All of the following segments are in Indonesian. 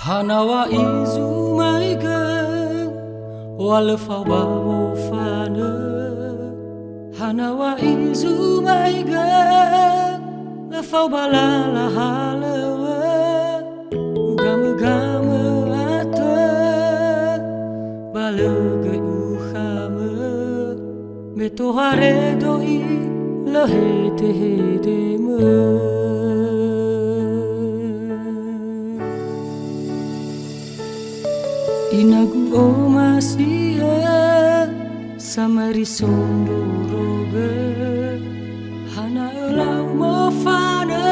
Hanawa izumaiga walefau bawo fana. Hanawa izumaiga lefau balala halewa. Ugama ata balega uhama. Beto hare doi lahete hede me. Inagu o masia samari sondoroga. Hana elau mo fana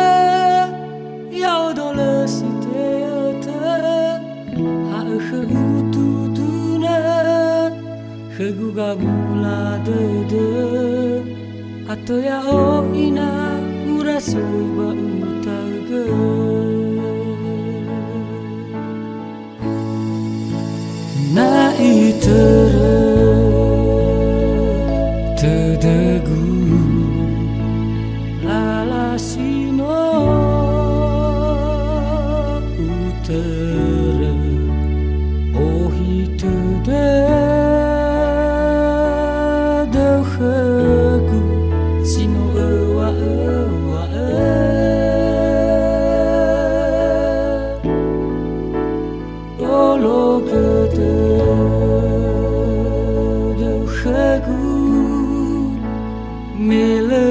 yau dole siteata. Ha ututuna heguga gula dede. Ato ya o ina urasoi ba utaga. Na itera tedegu lalasino utera ohi tede dehegu sino ewa ewa olo gede dehegu mele